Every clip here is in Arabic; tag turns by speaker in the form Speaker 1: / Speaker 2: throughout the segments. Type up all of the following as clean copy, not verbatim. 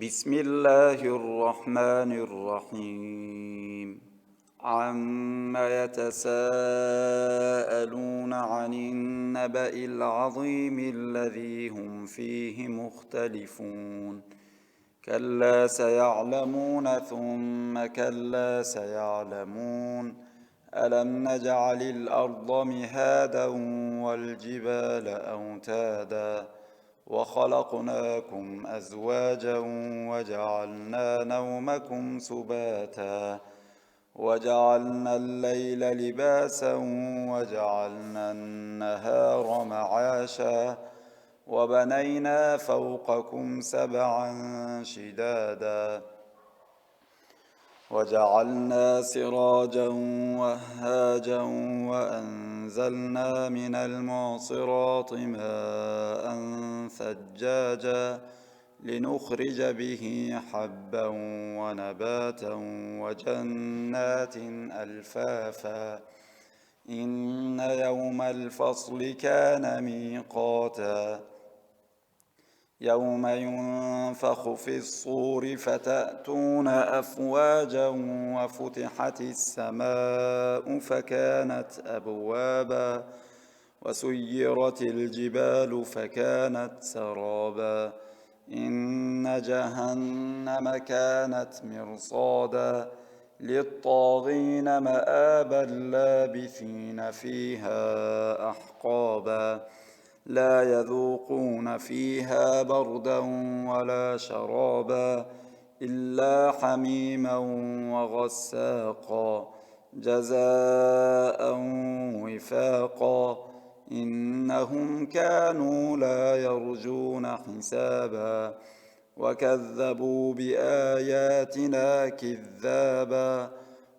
Speaker 1: بسم الله الرحمن الرحيم. عم يتساءلون عن النبأ العظيم الذي هم فيه مختلفون. كلا سيعلمون ثم كلا سيعلمون. ألم نجعل الأرض مهادا والجبال أوتادا وخلقناكم أزواجا وجعلنا نومكم سباتا وجعلنا الليل لباسا وجعلنا النهار معاشا وبنينا فوقكم سبعا شدادا وجعلنا سراجا وهاجا وأنزلنا من المعصرات ماء ثجاجا لنخرج به حبا ونباتا وجنات ألفافا إن يوم الفصل كان ميقاتا يوم ينفخ في الصور فتأتون أفواجا وفتحت السماء فكانت أبوابا وسيرت الجبال فكانت سرابا إن جهنم كانت مرصادا للطاغين مآبا لابثين فيها أحقابا لا يذوقون فيها بردا ولا شرابا إلا حميما وغساقا جزاء وفاقا إنهم كانوا لا يرجون حسابا وكذبوا بآياتنا كذابا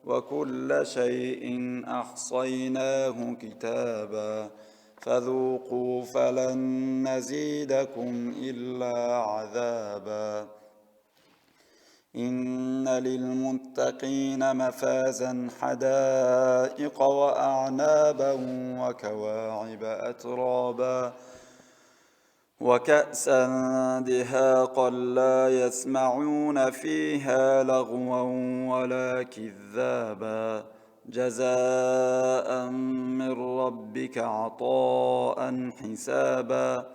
Speaker 1: وكل شيء أحصيناه كتابا فذوقوا فلن نزيدكم إلا عذابا إن للمتقين مفازا حدائق وأعنابا وكواعب أترابا وكأسا دهاقا لا يسمعون فيها لغوا ولا كذابا جزاء من ربك عطاء حسابا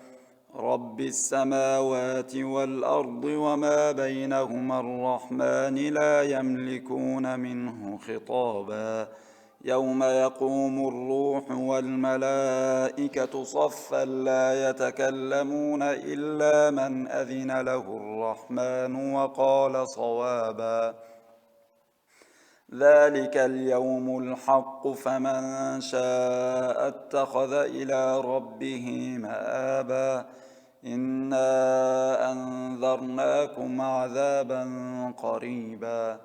Speaker 1: رب السماوات والأرض وما بينهما الرحمن لا يملكون منه خطابا يوم يقوم الروح والملائكة صفا لا يتكلمون إلا من أذن له الرحمن وقال صوابا ذلك اليوم الحق فمن شاء اتخذ إلى ربه مآبا إنا أنذرناكم عذابا قريبا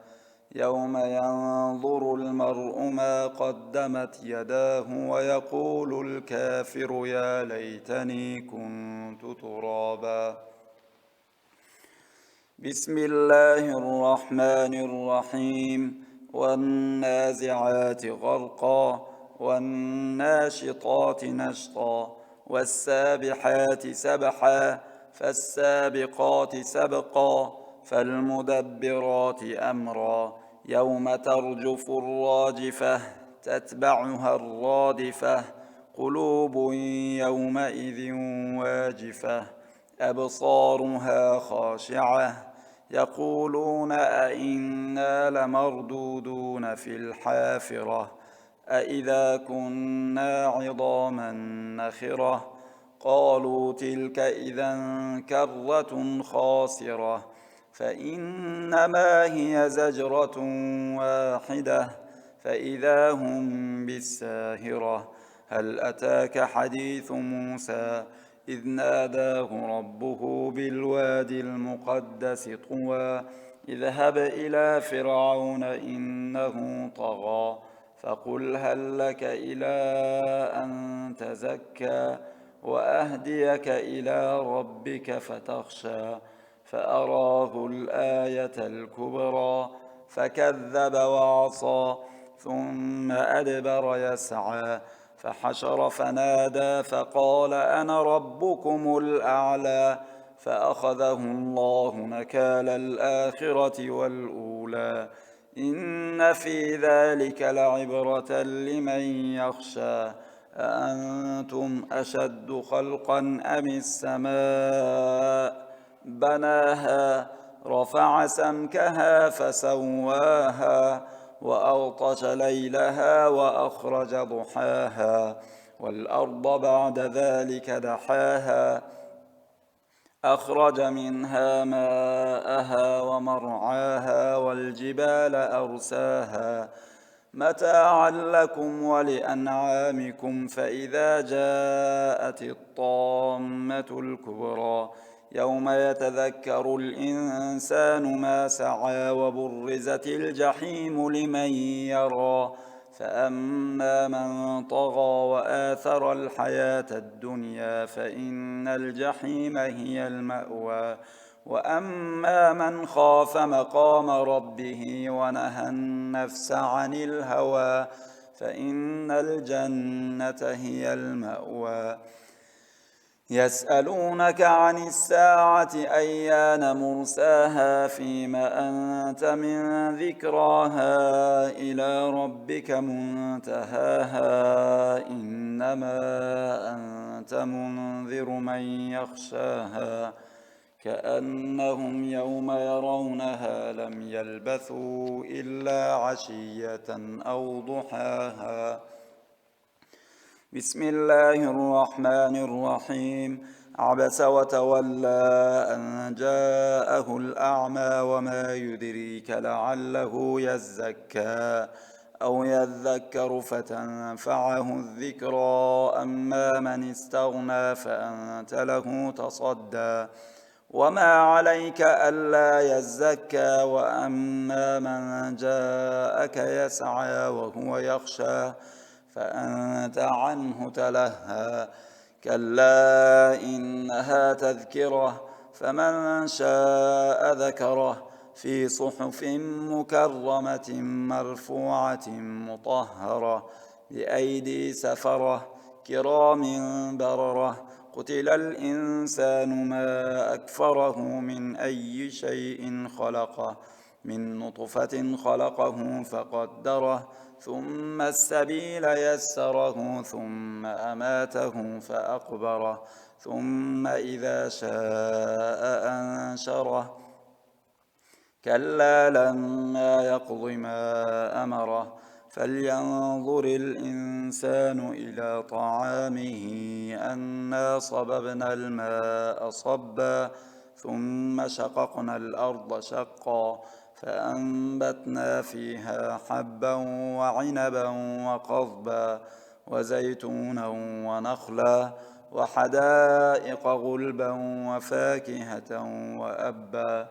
Speaker 1: يوم ينظر المرء ما قدمت يداه ويقول الكافر يا ليتني كنت ترابا بسم الله الرحمن الرحيم والنازعات غرقا والناشطات نشطا والسابحات سبحا فالسابقات سبقا فالمدبرات أمرا يوم ترجف الراجفة تتبعها الرادفة قلوب يومئذ واجفة أبصارها خاشعة يقولون أئنا لمردودون في الحافرة أئذا كنا عظاما نخرة قالوا تلك إذا كرة خاسرة فإنما هي زجرة واحدة فإذا هم بالساهرة هل أتاك حديث موسى إذ ناداه ربه بالوادي المقدس طوى اذهب إلى فرعون إنه طغى فقل هل لك إلى أن تزكى وأهديك إلى ربك فتخشى فأراه الآية الكبرى فكذب وعصى ثم أدبر يسعى فحشر فنادى فقال أنا ربكم الأعلى فأخذه الله نكال الآخرة والأولى إن في ذلك لعبرة لمن يخشى أأنتم أشد خلقا أم السماء بناها رفع سمكها فسواها وأغطش ليلها وأخرج ضحاها والأرض بعد ذلك دحاها أخرج منها ماءها ومرعاها والجبال أرساها متاعا لكم ولأنعامكم فإذا جاءت الطامة الكبرى يوم يتذكر الإنسان ما سعى وبرزت الجحيم لمن يرى فأما من طغى وآثر الحياة الدنيا فإن الجحيم هي المأوى وأما من خاف مقام ربه ونهى النفس عن الهوى فإن الجنة هي المأوى يسألونك عن الساعة أيان مرساها فيما أنت من ذكراها إلى ربك منتهاها إنما أنت منذر من يخشاها كأنهم يوم يرونها لم يلبثوا إلا عشية أو ضحاها بسم الله الرحمن الرحيم عبس وتولى أن جاءه الأعمى وما يدريك لعله يزكى أو يذكر فتنفعه الذكرى أما من استغنى فأنت له تصدى وما عليك ألا يزكى وأما من جاءك يسعى وهو يخشى فأنت عنه تلهى كلا إنها تذكرة فمن شاء ذكره في صحف مكرمة مرفوعة مطهرة بأيدي سفرة كرام بررة قتل الإنسان ما أكفره من أي شيء خلقه من نطفة خلقه فقدره ثم السبيل يسره ثم أماته فأقبره ثم إذا شاء أنشره كلا لما يقض ما أمره فلينظر الإنسان إلى طعامه أنا صببنا الماء صبا ثم شققنا الأرض شقا فأنبتنا فيها حبا وعنبا وقضبا وزيتونا ونخلا وحدائق غلبا وفاكهة وأبا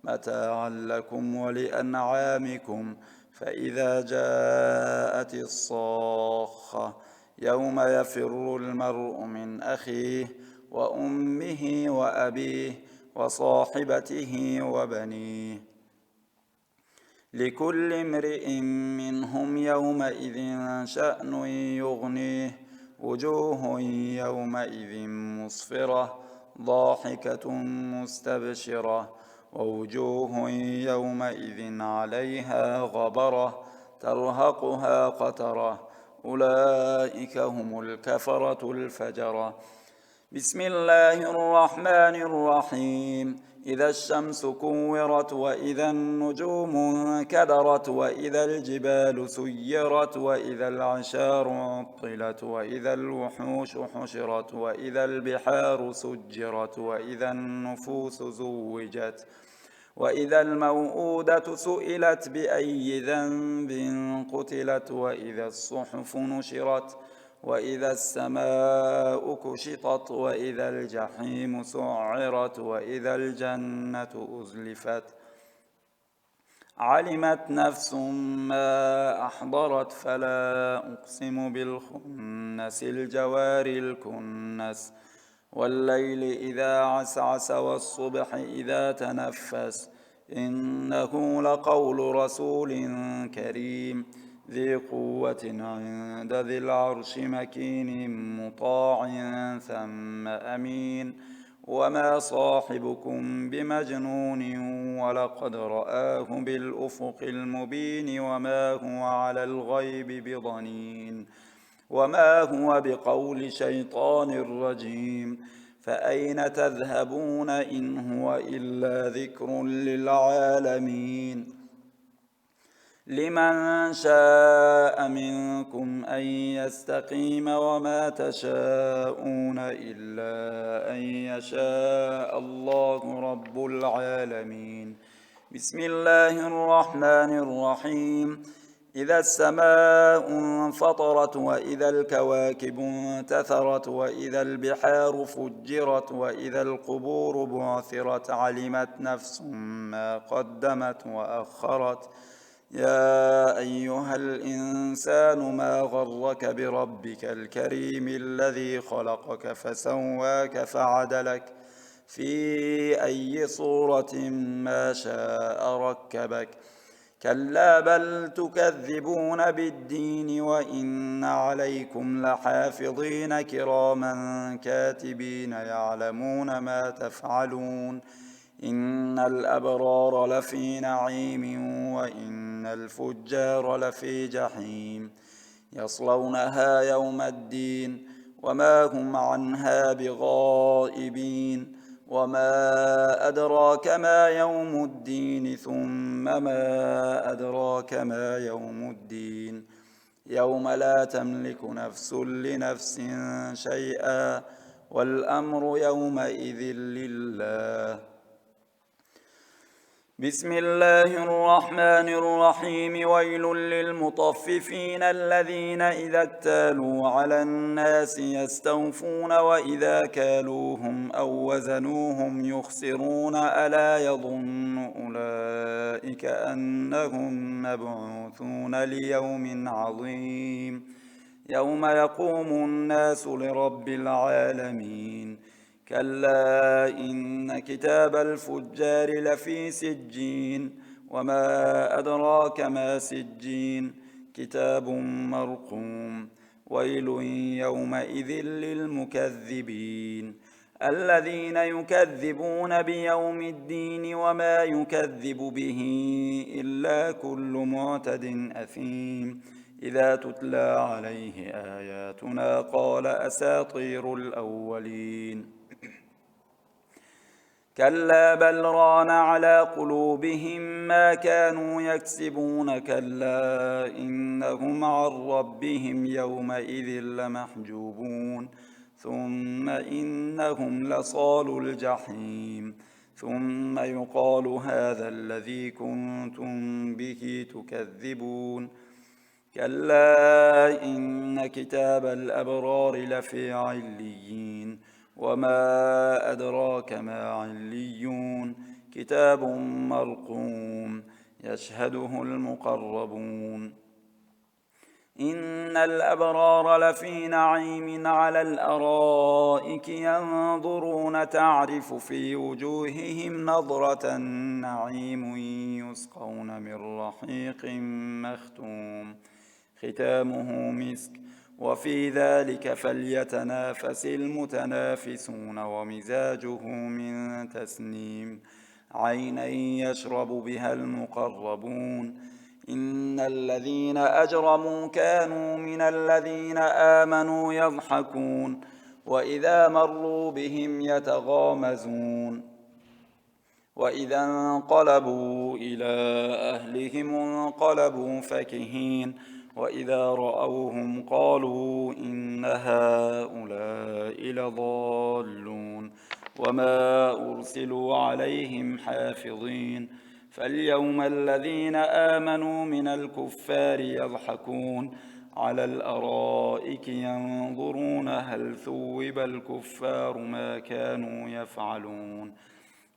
Speaker 1: متاعا لكم ولأنعامكم فإذا جاءت الصاخة يوم يفر المرء من أخيه وأمه وأبيه وصاحبته وبنيه لكل امرئ منهم يومئذ شأن يغنيه وجوه يومئذ مسفرة ضاحكة مستبشرة ووجوه يومئذ عليها غبرة ترهقها قترة أولئك هم الكفرة الفجرة بسم الله الرحمن الرحيم إذا الشمس كورت وإذا النجوم انكدرت وإذا الجبال سيرت وإذا العشار عطلت وإذا الوحوش حشرت وإذا البحار سجرت وإذا النفوس زوجت وإذا الموءودة سئلت بأي ذنب قتلت وإذا الصحف نشرت وإذا السماء كشطت وإذا الجحيم سعرت وإذا الجنة أزلفت علمت نفس ما أحضرت فلا أقسم بالخنس الجوار الكنس والليل إذا عسعس والصبح إذا تنفس إنه لقول رسول كريم ذي قوة عند ذي العرش مكين مطاع ثم أمين وما صاحبكم بمجنون ولقد رآه بالأفق المبين وما هو على الغيب بضنين وما هو بقول شيطان رجيم فأين تذهبون إن هو إلا ذكر للعالمين لمن شاء منكم أن يستقيم وما تشاءون إلا أن يشاء الله رب العالمين بسم الله الرحمن الرحيم إذا السماء انفطرت وإذا الكواكب انتثرت وإذا البحار فجرت وإذا القبور بعثرت علمت نفس ما قدمت وأخرت يا أيها الإنسان ما غرك بربك الكريم الذي خلقك فسواك فعدلك في أي صورة ما شاء ركبك كلا بل تكذبون بالدين وإن عليكم لحافظين كراما كاتبين يعلمون ما تفعلون إن الأبرار لفي نعيم وإن الفجار لفي جحيم يصلونها يوم الدين وما هم عنها بغائبين وما أدراك ما يوم الدين ثم ما أدراك ما يوم الدين يوم لا تملك نفس لنفس شيئا والأمر يومئذ لله بسم الله الرحمن الرحيم ويل للمطففين الذين إذا اكتالوا على الناس يستوفون وإذا كالوهم أو وزنوهم يخسرون ألا يظن أولئك أنهم مبعوثون ليوم عظيم يوم يقوم الناس لرب العالمين كلا إن كتاب الفجار لفي سجين وما أدراك ما سجين كتاب مرقوم ويل يومئذ للمكذبين الذين يكذبون بيوم الدين وما يكذب به إلا كل معتد أثيم إذا تتلى عليه آياتنا قال أساطير الأولين كلا بل ران على قلوبهم ما كانوا يكسبون كلا إنهم عن ربهم يومئذ لمحجوبون ثم إنهم لصالو الجحيم ثم يقال هذا الذي كنتم به تكذبون كلا إن كتاب الأبرار لفي عليين وما أدراك ما عليون كتاب مرقوم يشهده المقربون إن الأبرار لفي نعيم على الأرائك ينظرون تعرف في وجوههم نضرة النعيم يسقون من رحيق مختوم ختامه مسك وفي ذلك فليتنافس المتنافسون ومزاجه من تسنيم عينا يشرب بها المقربون إن الذين أجرموا كانوا من الذين آمنوا يضحكون وإذا مروا بهم يتغامزون وإذا انقلبوا إلى أهلهم انقلبوا فكهين وإذا رأوهم قالوا إن هؤلاء لضالون وما أرسلوا عليهم حافظين فاليوم الذين آمنوا من الكفار يضحكون على الأرائك ينظرون هل ثوب الكفار ما كانوا يفعلون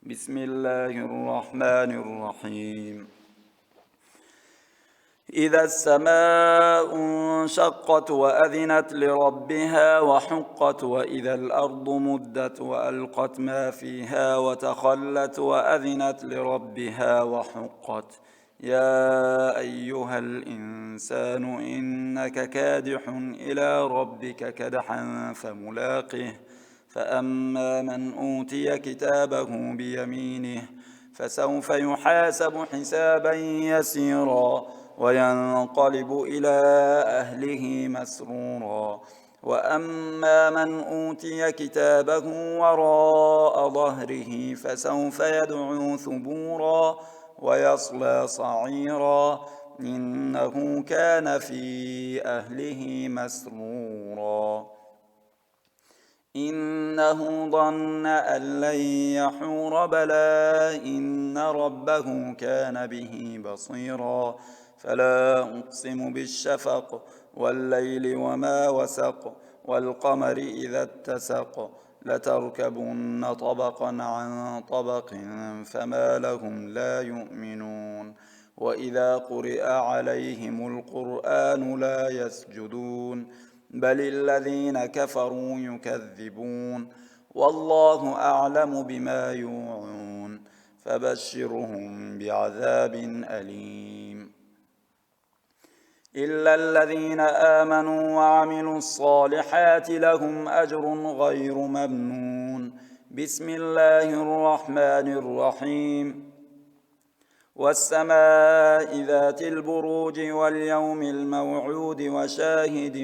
Speaker 1: بسم الله الرحمن الرحيم إذا السماء انشقت وأذنت لربها وحقت وإذا الأرض مدت وألقت ما فيها وتخلت وأذنت لربها وحقت يا أيها الإنسان إنك كادح إلى ربك كدحا فملاقه فأما من أوتي كتابه بيمينه فسوف يحاسب حسابا يسيرا وينقلب إلى أهله مسرورا. وأما من أوتي كتابه وراء ظهره فسوف يدعو ثبورا ويصلى صعيرا إنه كان في أهله مسرورا. إنه ظن أن لن يحور بلى إن ربه كان به بصيرا. فلا أقسم بالشفق والليل وما وسق والقمر إذا اتسق لتركبن طبقا عن طبق فما لهم لا يؤمنون. وإذا قرئ عليهم القرآن لا يسجدون بل الذين كفروا يكذبون والله أعلم بما يوعون فبشرهم بعذاب أليم إلا الذين آمنوا وعملوا الصالحات لهم أجر غير ممنون. بسم الله الرحمن الرحيم والسماء ذات البروج واليوم الموعود وشاهد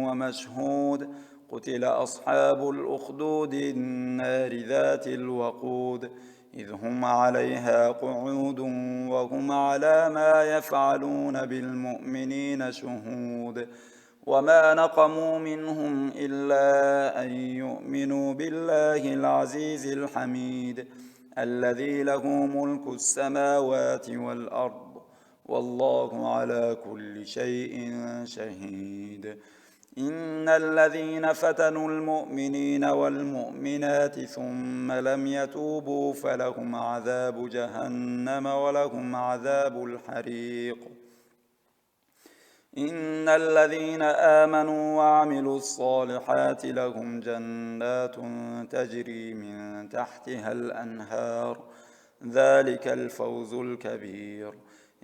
Speaker 1: ومشهود قتل أصحاب الأخدود النار ذات الوقود إذ هم عليها قعود وهم على ما يفعلون بالمؤمنين شهود وما نقموا منهم إلا أن يؤمنوا بالله العزيز الحميد الذي له ملك السماوات والأرض والله على كل شيء شهيد. إن الذين فتنوا المؤمنين والمؤمنات ثم لم يتوبوا فلهم عذاب جهنم ولهم عذاب الحريق. إن الذين آمنوا وعملوا الصالحات لهم جنات تجري من تحتها الأنهار ذلك الفوز الكبير.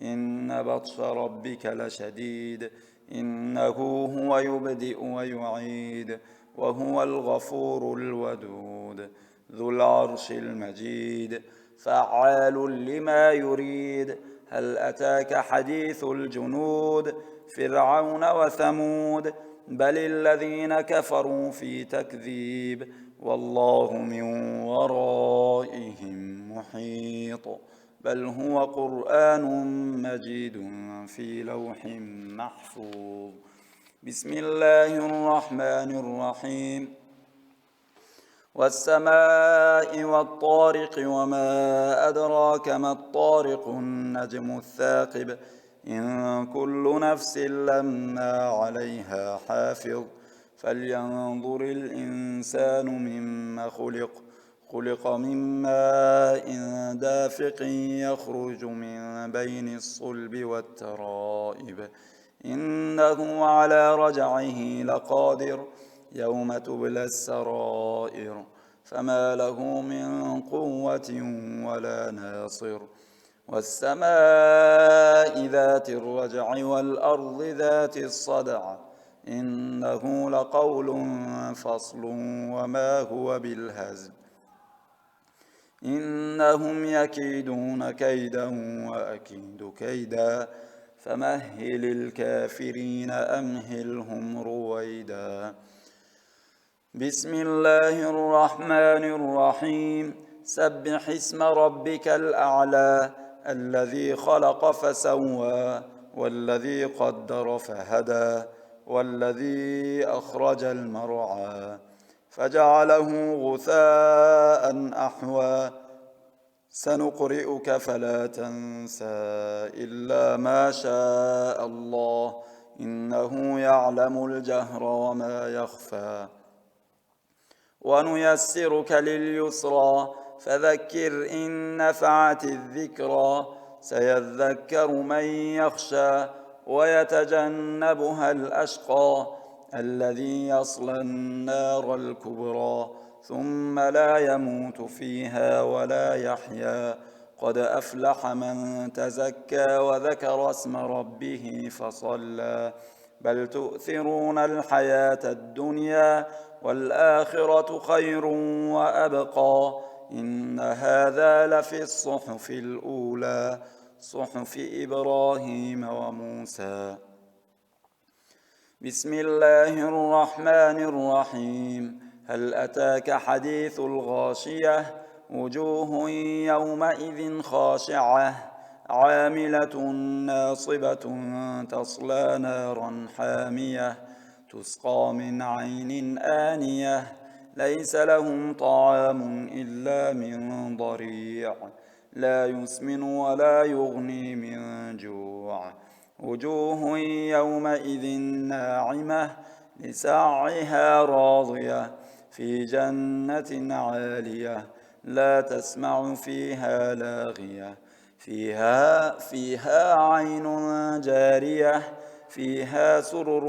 Speaker 1: إن بطش ربك لشديد إنه هو يبدئ ويعيد وهو الغفور الودود ذو العرش المجيد فعال لما يريد. هل أتاك حديث الجنود فرعون وثمود بل الذين كفروا في تكذيب والله من ورائهم محيط بل هو قرآن مجيد في لوح محفوظ. بسم الله الرحمن الرحيم والسماء والطارق وما أدراك ما الطارق النجم الثاقب إن كل نفس لما عليها حافظ. فلينظر الإنسان مما خلق من ماء دافق يخرج من بين الصلب والترائب إنه على رجعه لقادر يوم تبلى السرائر فما له من قوة ولا ناصر. والسماء ذات الرجع والأرض ذات الصدع إنه لقول فصل وما هو بالهزل. إنهم يكيدون كيدا وأكيد كيدا فمهل الكافرين أمهلهم رويدا. بسم الله الرحمن الرحيم سبح اسم ربك الأعلى الذي خلق فسوى والذي قدر فهدى والذي أخرج المرعى فجعله غثاء أحوى سنقرئك فلا تنسى إلا ما شاء الله إنه يعلم الجهر وما يخفى. ونيسرك لليسرى فذكر إن نفعت الذكرى سيذكر من يخشى ويتجنبها الأشقى الذي يصلى النار الكبرى ثم لا يموت فيها ولا يحيا قد أفلح من تزكى وذكر اسم ربه فصلى بل تؤثرون الحياة الدنيا والآخرة خير وأبقى إن هذا لفي الصحف الأولى صحف إبراهيم وموسى. بسم الله الرحمن الرحيم. هل أتاك حديث الغاشية وجوه يومئذ خاشعة عاملة ناصبة تصلى نارا حامية تسقى من عين آنية ليس لهم طعام إلا من ضريع لا يسمن ولا يغني من جوع وجوه يومئذ ناعمة لسعيها راضية في جنة عالية لا تسمع فيها لاغية فيها عين جارية فيها سرر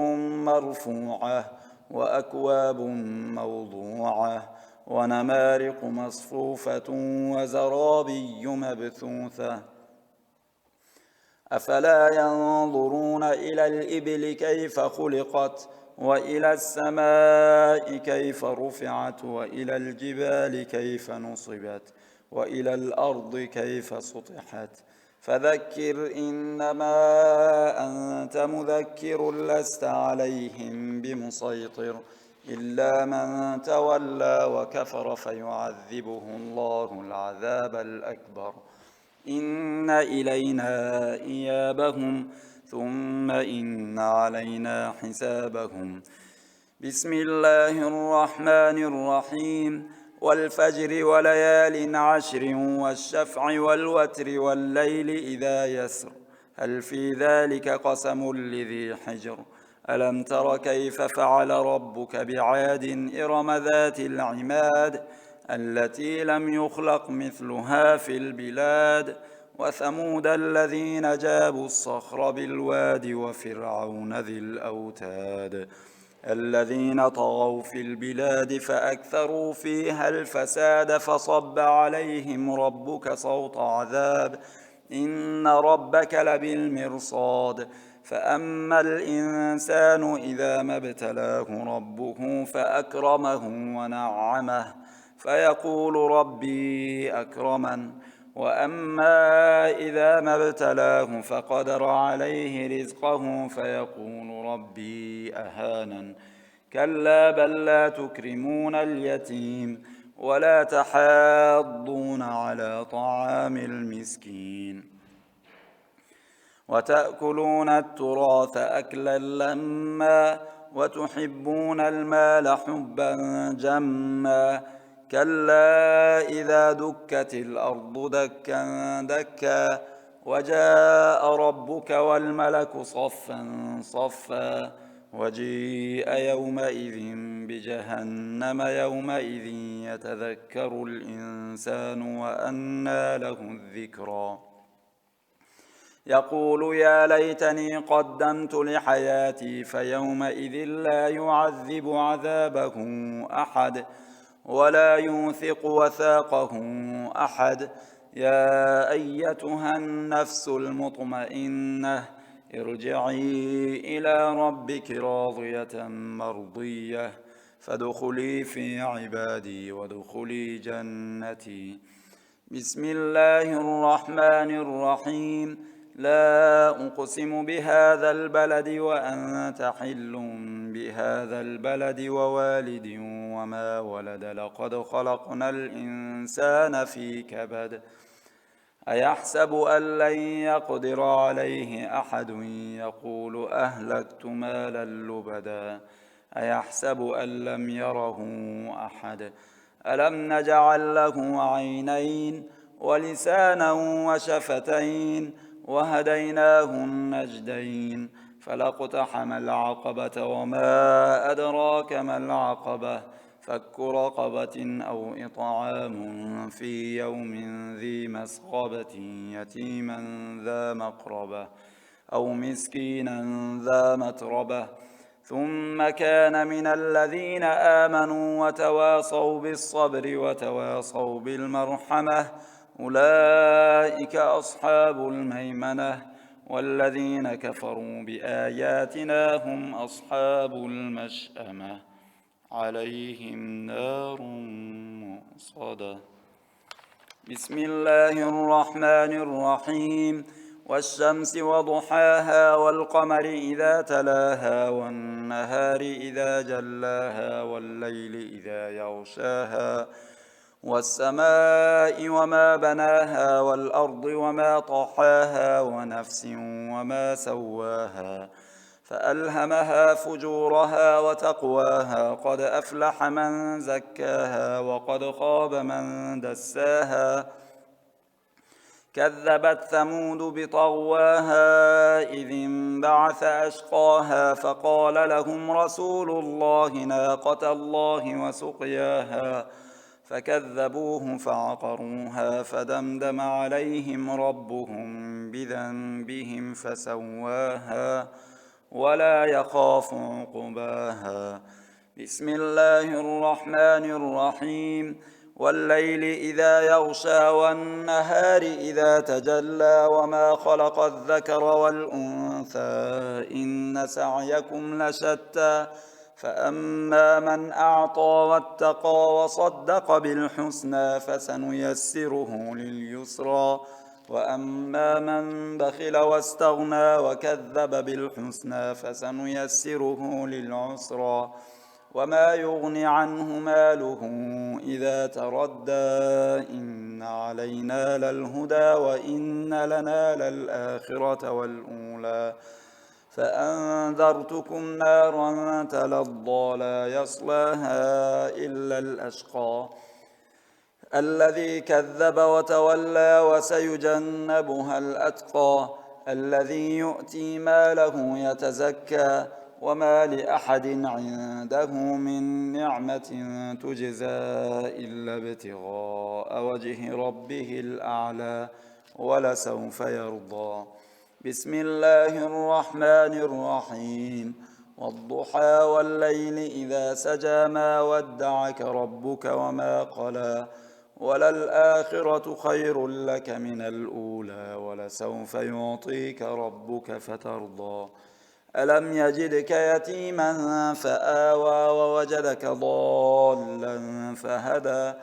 Speaker 1: مرفوعة وأكواب موضوعة ونمارق مصفوفة وزرابي مبثوثة أفلا ينظرون إلى الإبل كيف خلقت وإلى السماء كيف رفعت وإلى الجبال كيف نصبت وإلى الأرض كيف سطحت فذكر إنما أنت مذكر لست عليهم بمسيطر إلا من تولى وكفر فيعذبه الله العذاب الأكبر إن إلينا إيابهم ثم إن علينا حسابهم. بسم الله الرحمن الرحيم. والفجر وليال عشر والشفع والوتر والليل إذا يسر هل في ذلك قسم لذي حجر ألم تر كيف فعل ربك بعاد إرم ذات العماد التي لم يخلق مثلها في البلاد وثمود الذين جابوا الصخر بالواد وفرعون ذي الأوتاد الذين طغوا في البلاد فأكثروا فيها الفساد فصب عليهم ربك صوت عذاب إن ربك لبالمرصاد فأما الإنسان إذا ما ابتلاه ربه فأكرمه ونعمه فيقول ربي أكرمن وأما إذا ما ابتلاه فقدر عليه رزقه فيقول ربي أهانن كلا بل لا تكرمون اليتيم ولا تحاضون على طعام المسكين وتأكلون التراث أكلا لما وتحبون المال حبا جما كلا إذا دكت الأرض دكا دكا وجاء ربك والملك صفا صفا وجيء يومئذ بجهنم يومئذ يتذكر الإنسان وأنى له الذكرى يقول يا ليتني قدمت لحياتي فيومئذ لا يعذب عذابه أحد ولا يوثق وثاقه أحد يا أيتها النفس المطمئنة ارجعي إلى ربك راضية مرضية فادخلي في عبادي وادخلي جنتي. بسم الله الرحمن الرحيم. لا أقسم بهذا البلد وأنت حل بهذا البلد ووالد وما ولد لقد خلقنا الإنسان في كبد أيحسب أن لن يقدر عليه أحد يقول أهلكت مالا لبدا أيحسب أن لم يره أحد ألم نجعل له عينين ولسانا وشفتين وهديناه النجدين فلاقتحم العقبة وما أدراك ما العقبة فك رقبة أو إطعام في يوم ذي مسغبة يتيما ذا مقربة أو مسكينا ذا متربة ثم كان من الذين آمنوا وتواصوا بالصبر وتواصوا بالمرحمة أولئك أصحاب الميمنة والذين كفروا بآياتنا هم أصحاب المشأمة. عليهم نار مؤصدة. بسم الله الرحمن الرحيم. والشمس وضحاها والقمر إذا تلاها والنهار إذا جلاها والليل إذا يغشاها والسماء وما بناها والأرض وما طحاها ونفس وما سواها فألهمها فجورها وتقواها قد أفلح من زكاها وقد خاب من دساها كذبت ثمود بطغواها إذ انبعث أشقاها فقال لهم رسول الله ناقة الله وسقياها فكذبوه فعقروها فدمدم عليهم ربهم بذنبهم فسواها ولا يخاف عقباها. بسم الله الرحمن الرحيم. والليل إذا يغشى والنهار إذا تجلى وما خلق الذكر والأنثى إن سعيكم لشتى فأما من أعطى واتقى وصدق بالحسنى فسنيسره لليسرى وأما من بخل واستغنى وكذب بالحسنى فسنيسره للعسرى وما يغني عنه ماله إذا تردى إن علينا للهدى وإن لنا للآخرة والأولى فأنذرتكم نارا تلظى لا يصلاها إلا الأشقى الذي كذب وتولى وسيجنبها الأتقى الذي يؤتي ماله يتزكى وما لأحد عنده من نعمة تجزى إلا ابتغاء وجه ربه الأعلى ولسوف يرضى. بسم الله الرحمن الرحيم. والضحى والليل إذا سجى ما ودعك ربك وما قلى وللآخرة خير لك من الأولى ولسوف يعطيك ربك فترضى. ألم يجدك يتيما فآوى ووجدك ضالا فهدى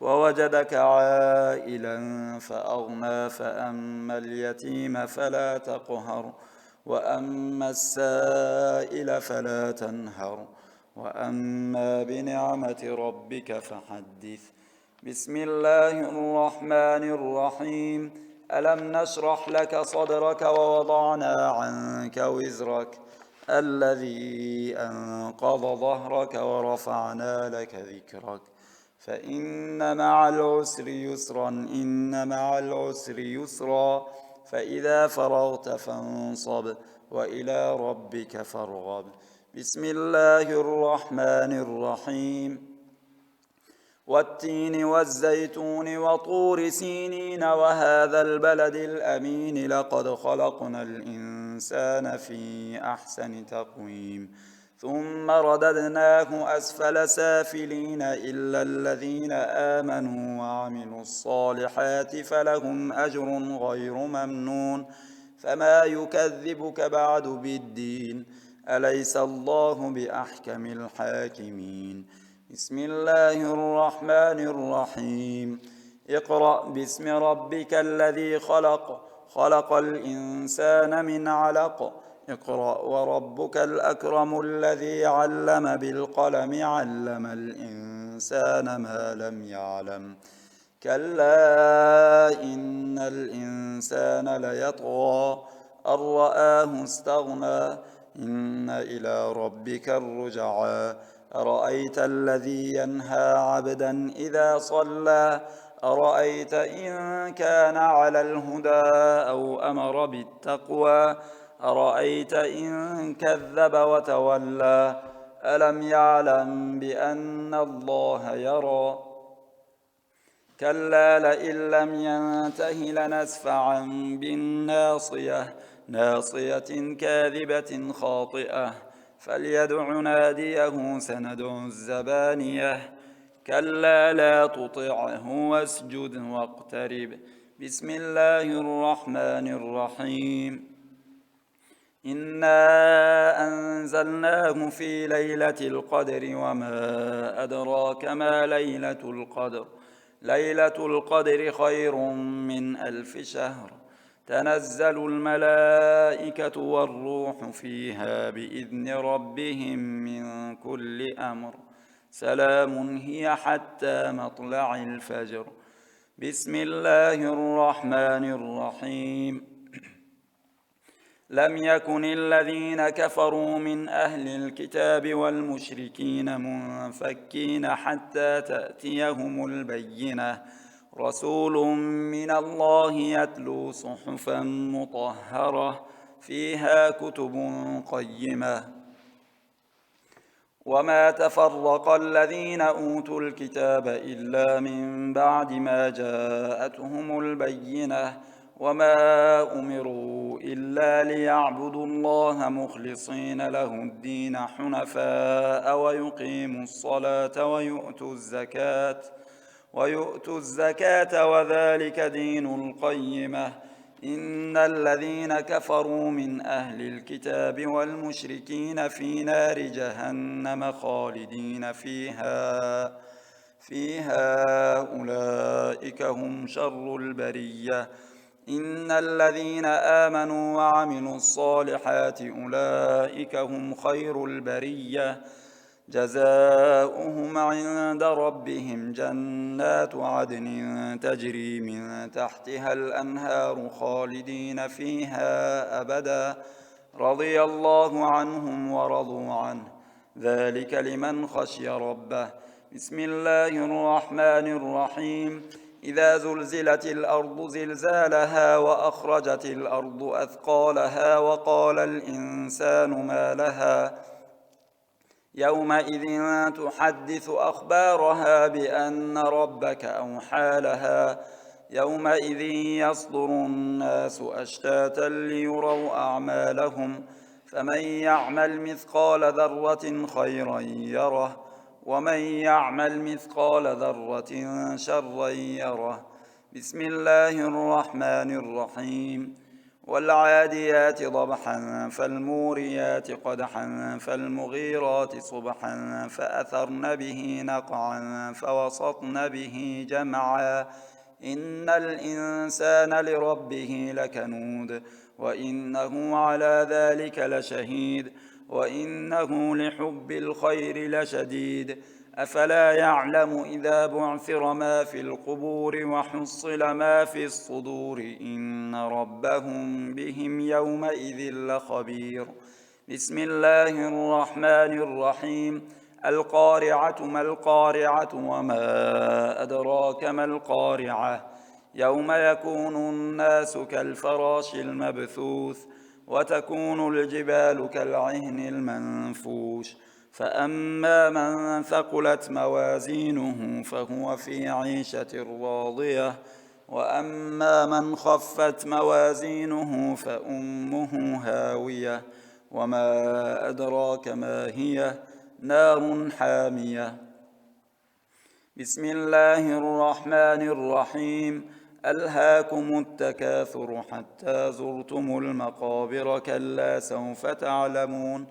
Speaker 1: ووجدك عائلا فأغنى فأما اليتيم فلا تقهر وأما السائل فلا تنهر وأما بنعمة ربك فحدث. بسم الله الرحمن الرحيم. ألم نشرح لك صدرك ووضعنا عنك وزرك الذي أنقض ظهرك ورفعنا لك ذكرك فإن مع العسر يسرا إن مع العسر يسرا فإذا فرغت فانصب وإلى ربك فارغب. بسم الله الرحمن الرحيم. والتين والزيتون وطور سينين وهذا البلد الأمين لقد خلقنا الإنسان في أحسن تقويم ثم رددناه أسفل سافلين إلا الذين آمنوا وعملوا الصالحات فلهم أجر غير ممنون فما يكذبك بعد بالدين أليس الله بأحكم الحاكمين. بسم الله الرحمن الرحيم. اقرأ باسم ربك الذي خلق خلق الإنسان من علق اقرأ وربك الأكرم الذي علم بالقلم علم الإنسان ما لم يعلم كلا إن الإنسان ليطغى أن رآه استغنى إن إلى ربك الرجعى أرأيت الذي ينهى عبدا إذا صلى أرأيت إن كان على الهدى أو أمر بالتقوى أرأيت إن كذب وتولى ألم يعلم بأن الله يرى كلا لئن لم ينته لنسفعا بالناصية ناصية كاذبة خاطئة فليدع ناديه سندع الزبانية كلا لا تطعه واسجد واقترب. بسم الله الرحمن الرحيم. إنا أنزلناه في ليلة القدر وما أدراك ما ليلة القدر ليلة القدر خير من 1000 شهر تنزل الملائكة والروح فيها بإذن ربهم من كل أمر سلام هي حتى مطلع الفجر بسم الله الرحمن الرحيم لم يكن الذين كفروا من أهل الكتاب والمشركين منفكين حتى تأتيهم البينة رسول من الله يتلو صحفا مطهرة فيها كتب قيمة وما تفرق الذين أوتوا الكتاب إلا من بعد ما جاءتهم البينة وما أمروا إلا ليعبدوا الله مخلصين له الدين حنفاء ويقيموا الصلاة ويؤتوا الزكاة وذلك دين القيمة إن الذين كفروا من أهل الكتاب والمشركين في نار جهنم خالدين فيها أولئك هم شر البرية إن الذين آمنوا وعملوا الصالحات أولئك هم خير البرية جزاؤهم عند ربهم جنات عدن تجري من تحتها الأنهار خالدين فيها أبدا رضي الله عنهم ورضوا عنه ذلك لمن خشي ربه بسم الله الرحمن الرحيم إذا زلزلت الأرض زلزالها وأخرجت الأرض أثقالها وقال الإنسان ما لها يومئذ تحدث أخبارها بأن ربك أوحى لها يومئذ يصدر الناس أشتاتا ليروا أعمالهم فمن يعمل مثقال ذرة خيرا يره ومن يعمل مثقال ذرة شرا يره بسم الله الرحمن الرحيم والعاديات ضبحا فالموريات قدحا فالمغيرات صبحا فأثرن به نقعا فوسطن به جمعا إن الإنسان لربه لكنود وإنه على ذلك لشهيد وإنه لحب الخير لشديد أفلا يعلم إذا بعثر ما في القبور وحصل ما في الصدور إن ربهم بهم يومئذ لخبير بسم الله الرحمن الرحيم القارعة ما القارعة وما أدراك ما القارعة يوم يكون الناس كالفراش المبثوث وتكون الجبال كالعهن المنفوش فأما من ثقلت موازينه فهو في عيشة راضية وأما من خفت موازينه فأمه هاوية وما أدراك ما هي نار حامية بسم الله الرحمن الرحيم ألهاكم التكاثر حتى زرتم المقابر كلا سوف تعلمون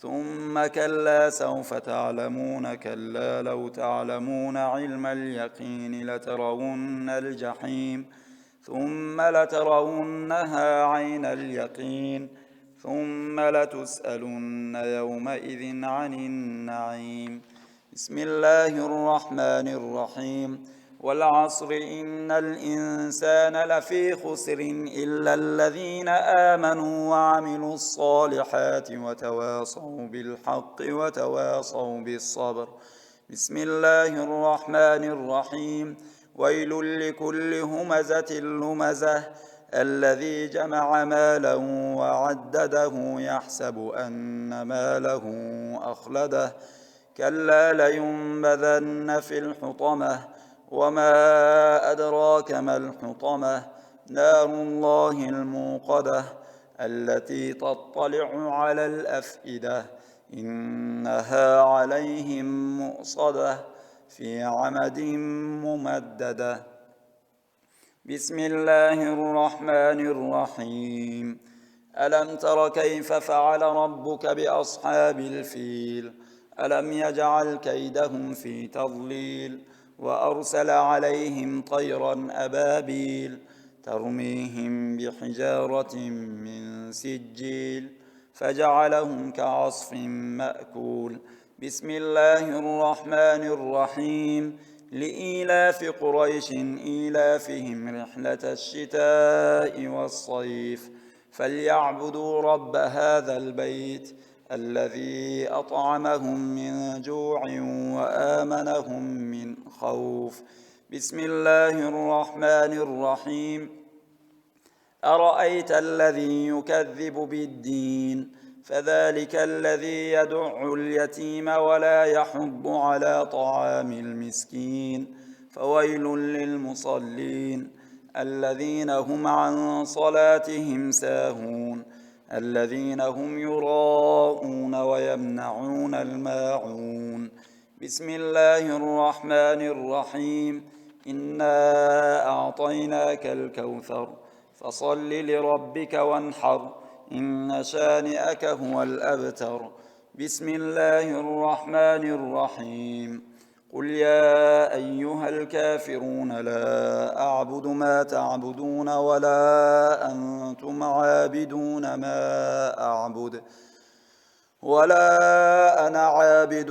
Speaker 1: ثم كلا سوف تعلمون كلا لو تعلمون علم اليقين لترون الجحيم ثم لترونها عين اليقين ثم لتسألن يومئذ عن النعيم بسم الله الرحمن الرحيم والعصر إن الإنسان لفي خسر إلا الذين آمنوا وعملوا الصالحات وتواصوا بالحق وتواصوا بالصبر بسم الله الرحمن الرحيم ويل لكل همزة لمزة الذي جمع مالا وعدده يحسب أن ماله أخلده كلا لينبذن في الحطمة وما أدراك ما الحطمة نار الله الموقدة التي تطلع على الأفئدة إنها عليهم مؤصدة في عمد ممددة بسم الله الرحمن الرحيم ألم تر كيف فعل ربك بأصحاب الفيل ألم يجعل كيدهم في تضليل وأرسل عليهم طيرا أبابيل ترميهم بحجارة من سجيل فجعلهم كعصف مأكول بسم الله الرحمن الرحيم لإيلاف قريش إيلافهم رحلة الشتاء والصيف فليعبدوا رب هذا البيت الذي أطعمهم من جوع وآمنهم من خوف بسم الله الرحمن الرحيم أرأيت الذي يكذب بالدين فذلك الذي يدع اليتيم ولا يحض على طعام المسكين فويل للمصلين الذين هم عن صلاتهم ساهون الذين هم يراءون ويمنعون الماعون بسم الله الرحمن الرحيم إنا أعطيناك الكوثر فصل لربك وانحر إن شانئك هو الأبتر بسم الله الرحمن الرحيم قل يا أيها الكافرون لا أعبد ما تعبدون ولا أنتم عابدون ما أعبد ولا أنا عابد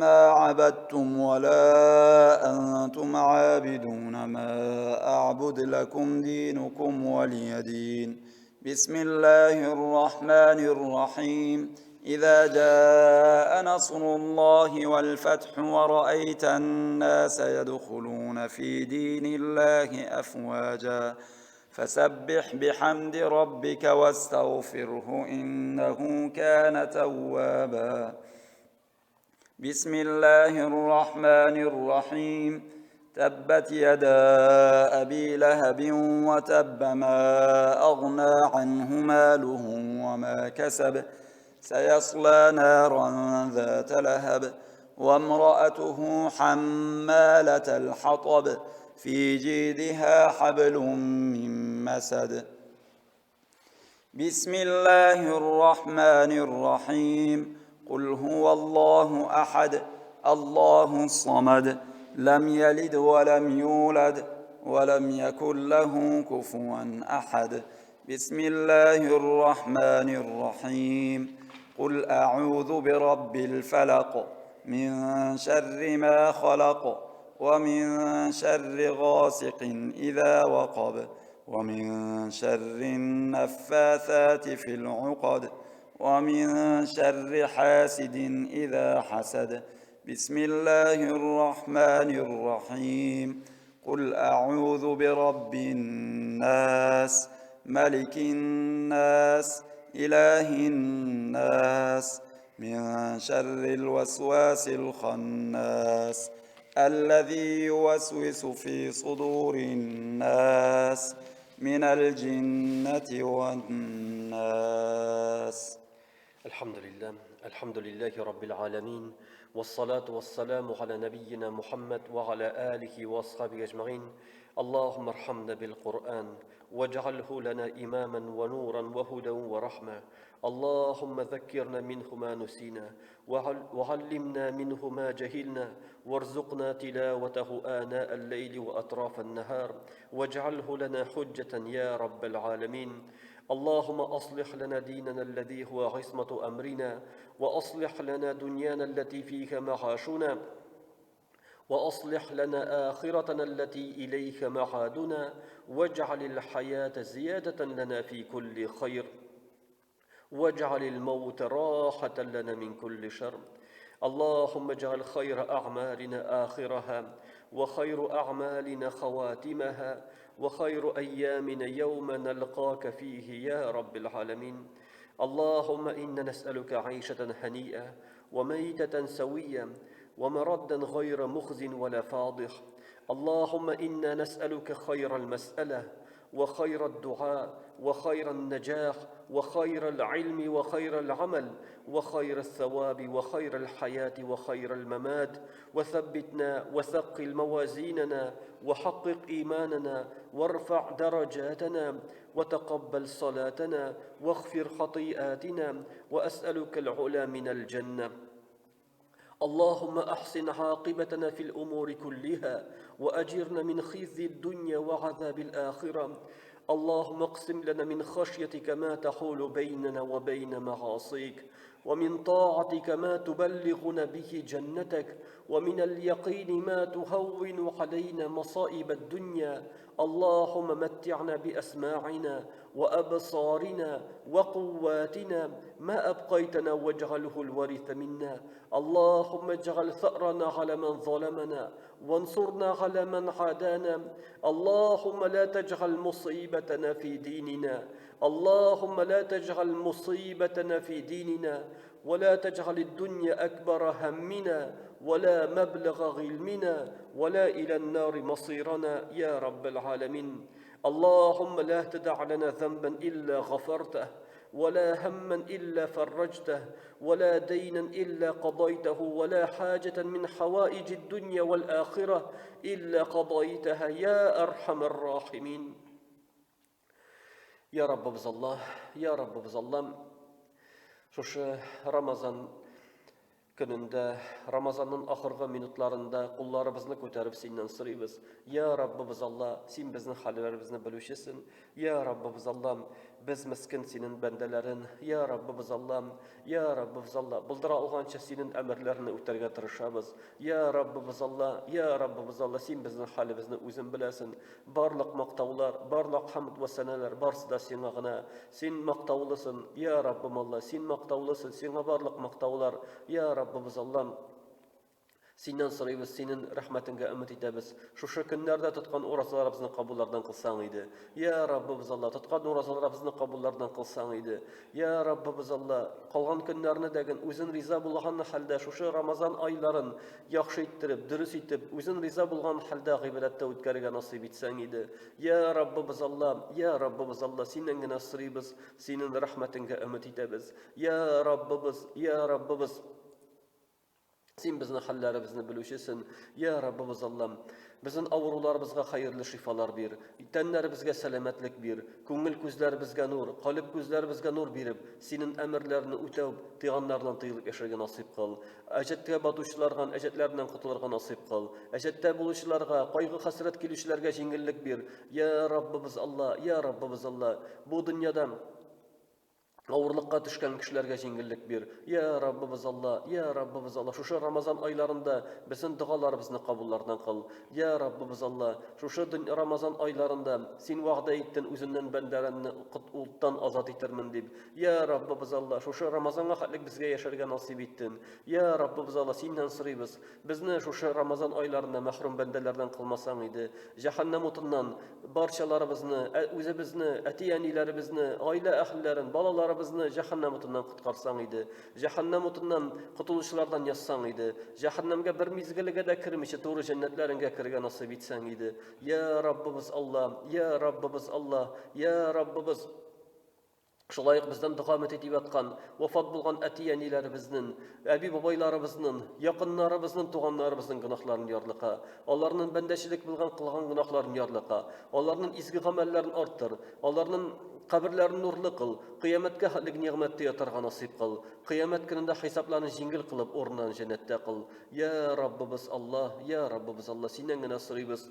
Speaker 1: ما عبدتم ولا أنتم عابدون ما أعبد لكم دينكم ولي دين بسم الله الرحمن الرحيم إذا جاء نصر الله والفتح ورأيت الناس يدخلون في دين الله أفواجا فسبح بحمد ربك واستغفره إنه كان توابا بسم الله الرحمن الرحيم تبت يدا أبي لهب وتب ما أغنى عنه ماله وما كسب سيصلى نارا ذات لهب وامرأته حمالة الحطب في جيدها حبل من مسد بسم الله الرحمن الرحيم قل هو الله أحد الله الصمد لم يلد ولم يولد ولم يكن له كفوا أحد بسم الله الرحمن الرحيم قل أعوذ برب الفلق من شر ما خلق ومن شر غاسق إذا وقب ومن شر النفاثات في العقد ومن شر حاسد إذا حسد بسم الله الرحمن الرحيم قل أعوذ برب الناس ملك الناس إله الناس من شر الوسواس الخناس الذي يوسوس في صدور الناس من الجنة والناس
Speaker 2: الحمد لله رب العالمين والصلاة والسلام على نبينا محمد وعلى آله وأصحابه أجمعين اللهم ارحمنا بالقرآن واجعله لنا إماما ونورا وهدى ورحمة اللهم ذكرنا منه ما نسينا وعلمنا منه ما جهلنا وارزقنا تلاوته آناء الليل وأطراف النهار واجعله لنا حجة يا رب العالمين اللهم أصلح لنا ديننا الذي هو عصمة أمرنا وأصلح لنا دنيانا التي فيها معاشنا وأصلح لنا آخرتنا التي إليك معادنا واجعل الحياة زيادة لنا في كل خير واجعل الموت راحة لنا من كل شر اللهم اجعل خير أعمالنا آخرها وخير أعمالنا خواتمها وخير أيامنا يوم نلقاك فيه يا رب العالمين اللهم إنا نسألك عيشة هنيئة وميتة سوية ومردا غير مخز ولا فاضح اللهم إنا نسألك خير المسألة وخير الدعاء وخير النجاح وخير العلم وخير العمل وخير الثواب وخير الحياة وخير الممات. وثبتنا وثقل موازيننا وحقق إيماننا وارفع درجاتنا وتقبل صلاتنا واغفر خطيئاتنا، وأسألك العلا من الجنة. اللهم أحسن عاقبتنا في الأمور كلها وأجرنا من خزي الدنيا وعذاب الآخرة. اللهم اقسم لنا من خشيتك ما تحول بيننا وبين معاصيك، ومن طاعتك ما تبلغنا به جنتك، ومن اليقين ما تهون علينا مصائب الدنيا. اللهم متعنا بأسماعنا وأبصارنا وقواتنا ما أبقيتنا واجعله الورث منا. اللهم اجعل ثأرنا على من ظلمنا وانصرنا على من عادانا. اللهم لا تجعل مصيبتنا في ديننا، اللهم لا تجعل مصيبتنا في ديننا، ولا تجعل الدنيا أكبر همنا ولا مبلغ علمنا ولا إلى النار مصيرنا يا رب العالمين. اللهم لا تدع لنا ذنبا إلا غفرته، ولا هما إلا فرجته، ولا دينا إلا قضيته، ولا حاجة من حوائج الدنيا والآخرة إلا قضيتها يا أرحم الراحمين. يا رب بزالله، يا رب بزالله، شوش رمضان gününde, Ramazan'ın ahırғы minutlarında kullarımızı көтеріп сенен сұрайбыз. Я Раббыбыз Алла, сен біздің халlerimizni білушісің. Я Раббыбыз Алла, біз міскін сенің бәнделерін. Я Раббыбыз Алла, Я Раббыбыз Алла, бұлдыра алғанша сенің әмірлеріні өтерге тырышабыз. Я Раббыбыз Алла, Я Раббыбыз Алла, сен біздің халімізді өзің білесің. Барлық мақтаулар, барлық хамд ва сәнәләр барсы да сеңа ғана. Сен мақтаулысың, Я Раббым Алла, сен мақтаулысың, сеңа барлық мақтаулар. Я Раббыбыз Алла, сенен сұрайбыз, сенің рахметіңге үміт етеміз. Шушы күннәрдә тұтқан оразаларыбызны кабуллардан кылсаң иде. Я Раббыбыз Алла, тұтқан оразаларыбызны кабуллардан кылсаң иде. Я Раббыбыз Алла, калган көннәрне дәген үзең риза булган хәлдә шушы Рамазан айларын яхшы иттереп, дөрес итеп, үзең риза булган хәлдә гыйбадәттә үткәрергә насыйп итсәң иде. Я Раббыбыз Алла, Я Раббыбыз Алла, синнән генә сұрайбыз, синең рахметіңге үміт етеміз. Я Раббыбыз, сен біздің хәлләребезне білушісің. Я Раббыбыз Алла, біздің авыруларыбызға хайырлы шифалар бир, тәннәребезгә сәламәтлек бир, күңел күзләребезгә нур, калып күзләребезгә нур биреп, синең әмерләрне үтәү, тыйганнардан тыйылып яшәргә насыйп кыл. Әҗәткә батучыларга әҗәтләреннән котылырга насыйп кыл. Әҗәттә булучыларга, кайгы хәсрәт килүчеләргә җиңеллек бир. Я Раббыбыз Алла, Я Раббыбыз Алла, бу дөньяда авырлыкка төшкән кешеләргә җиңеллек бир. Я Раббыбыз Алла, Я Раббыбыз Алла, шушы Рамазан айларында безнең дуаларыбызны кабуллардан кыл. Я Раббыбыз Алла, шушы Рамазан айларында син вәгъдә иттең үзеңнән бәндәләрне уттан азат итермен дип. Я Раббыбыз Алла, шушы Рамазанга хәтлек безгә яшәргә насыйп иттең. Я Раббыбыз Алла, синнән сорыйбыз, безне шушы Рамазан айларында мәхрүм бәндәләрдән кылмасаң иде. Җәһәннәм утыннан барчаларыбызны, үзебезне, әти-әниләребезне, гаилә әһелләрен, балаларыбызны җәһәннәм утыннан коткарсаң иде. Җәһәннәм утыннан котылучылардан язсаң иде. Җәһәннәмгә бер мизгелгә дә кирмичә туры җәннәтләреңгә кергән насыйп итсәң иде. Я Раббыбыз Алла, Я Раббыбыз Алла, Я Раббыбыз, шулай бездән дуамет итеп аткан, вафат булган әти-әниләребезнең, әби-бабайларыбызның, якыннарыбызның, туганнарыбызның гөнаһларын ярлыка, аларның бәндәчелек булган кылган гөнаһларын ярлыка, аларның изге гамәлләрен арттыр, аларның каберләрен нурлы кыл, кыямәткә хәтлек нигъмәттә ятарга насыйп кыл, кыямәт көнендә хисапларны җиңел кылып урыннан җәннәттә кыл. Я Раббыбыз Алла, Я Раббыбыз Алла, синнән генә сорыйбыз.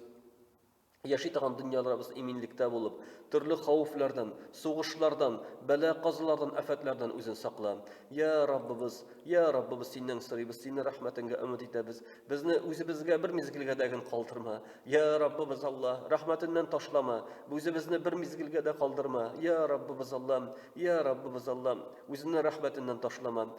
Speaker 2: Яши торган дөньяларыбыз иминлектә булып, төрле хәвефләрдән, сугышлардан, бәла-казалардан, афәтләрдән үзен сакла. Я Раббыбыз, синнән сорыйбыз, синең рәхмәтеңгә үмит итәбез. Безне үзебезгә бер мизгелгә дә калдырма. Я Раббыбыз Алла, рәхмәтеннән ташлама. Үзебезне бер мизгелгә дә калдырма. Я Раббыбыз Алла, үзеңнең рәхмәтеннән ташлама.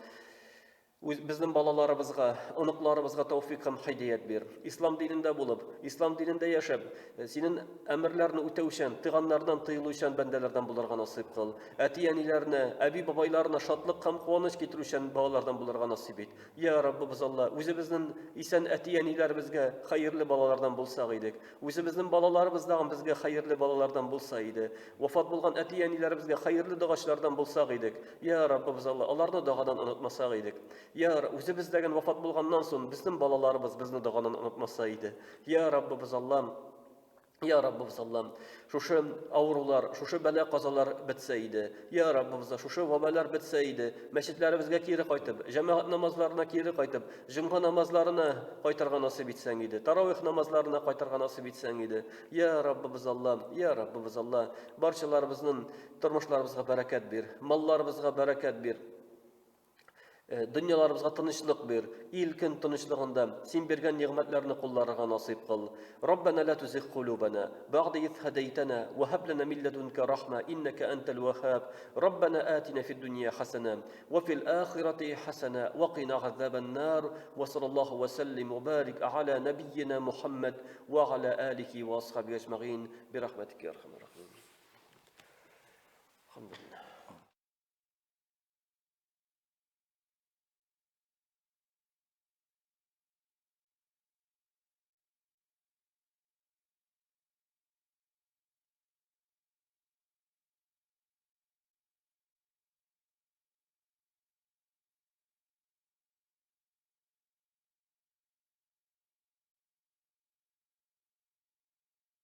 Speaker 2: Bizning balalarımızga, onuqlarımızga tawfiq hem hidayet ber. İslam dininde bulup, İslam dininde yaşap, senin emirlerini ötevşen, tıganlardan tıyıluşan bendelerden bularga nasip kıl. Etiyenilerine, abi babaylarına şatlık hem kuvaniç getiruşan bağlardan bularga nasip et. Ya Rabbi biz Allah, özümüzün isen etiyenilerimizge hayırlı balalardan bulsak idik. Özümüzün balalarımızdan bizge hayırlı balalardan bulsaydı. Vefat bulgan etiyenilerimizge hayırlı dağaçlardan bulsak idik. Ya Rabbi biz Allah, onlarını dağadan unutmasak idik. Ya o'zimizdagi vafot bo'lgandan so'ng bizning bolalarimiz bizni dog'anan unutmasaydı. Ya Rabbi biz Allah'ım, Ya Rabbi biz Allah'ım, şuşu avrular, şuşu bela qazalar bitseydi. Ya Rabbi biz şuşu vabalar bitseydi. Meşitlerimizge kiri qaytıp, cemaat namazlarına kiri qaytıp, cumha namazlarına qaytarga nasip etsen idi. Taravih namazlarına qaytarga nasip etsen idi. Ya Rabbi biz Allah'ım, Ya Rabbi biz Allah, barchalarımızın turmuşlarımızga bereket bir, mallarımızga bereket bir. Dünyalarımızga tinchlik ber, ilkin tinchligında sen bergen nimetlerini kullarga nasip kıl. Rabbena la tuzigh qulubana ba'da idh hadaytana ve hab lana min ladunka rahma innaka antal wahhab. Rabbena atina fid dunya hasana ve fil ahireti hasana ve qina azaban nar. Ve sallallahu ve sellim ve barik ala nabiyyina Muhammed ve ala alihi ve ashabihi ecma'in bi rahmetika ya erhamer rahimin. Alhamdulillah.